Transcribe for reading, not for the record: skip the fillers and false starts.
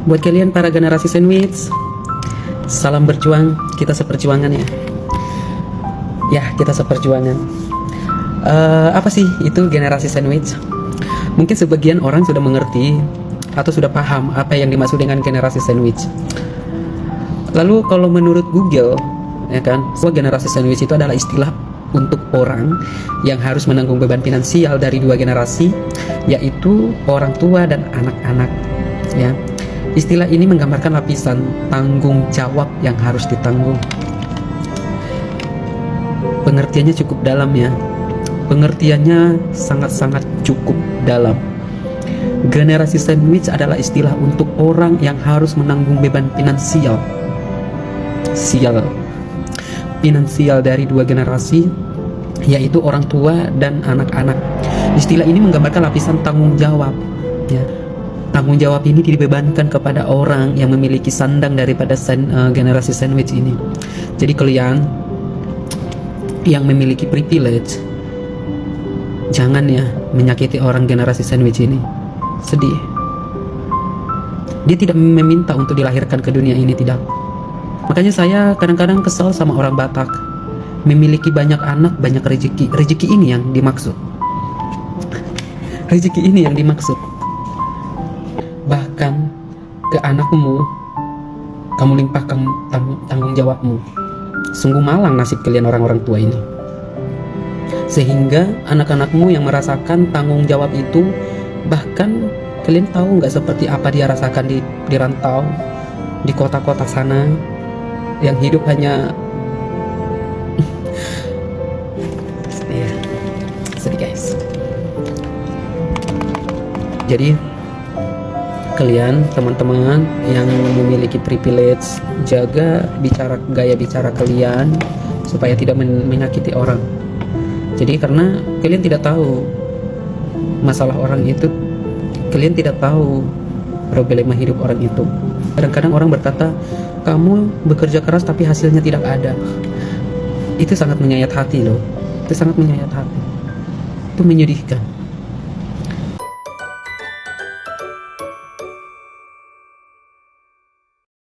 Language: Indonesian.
Buat kalian para generasi sandwich, salam berjuang, kita seperjuangan ya. Ya, kita seperjuangan. Apa sih itu generasi sandwich? Mungkin sebagian orang sudah mengerti atau sudah paham apa yang dimaksud dengan generasi sandwich. Lalu kalau menurut Google, ya kan, sebuah generasi sandwich itu adalah istilah untuk orang yang harus menanggung beban finansial dari dua generasi, yaitu orang tua dan anak-anak. Ya, istilah ini menggambarkan lapisan tanggung jawab yang harus ditanggung. Pengertiannya cukup dalam ya. Pengertiannya sangat-sangat cukup dalam. Generasi sandwich adalah istilah untuk orang yang harus menanggung beban finansial dari dua generasi, yaitu orang tua dan anak-anak. Istilah ini menggambarkan lapisan tanggung jawab ya. Tanggung jawab ini dibebankan kepada orang yang memiliki sandang daripada generasi sandwich ini. Jadi kalian yang memiliki privilege, jangan ya menyakiti orang generasi sandwich ini. Sedih. Dia tidak meminta untuk dilahirkan ke dunia ini, tidak. Makanya saya kadang-kadang kesal sama orang Batak. Memiliki banyak anak, banyak rezeki. Rezeki ini yang dimaksud. Rezeki ini yang dimaksud. Bahkan ke anakmu, kamu limpahkan tanggung jawabmu. Sungguh malang nasib kalian orang-orang tua ini. Sehingga anak-anakmu yang merasakan tanggung jawab itu, bahkan kalian tahu nggak seperti apa dia rasakan di rantau, di kota-kota sana, yang hidup hanya sedih guys. Jadi kalian teman-teman yang memiliki privilege, jaga gaya bicara kalian supaya tidak menyakiti orang. Jadi karena kalian tidak tahu masalah orang itu, kalian tidak tahu problema hidup orang itu. Kadang-kadang orang berkata, kamu bekerja keras tapi hasilnya tidak ada. Itu sangat menyayat hati loh. Itu sangat menyayat hati. Itu menyedihkan.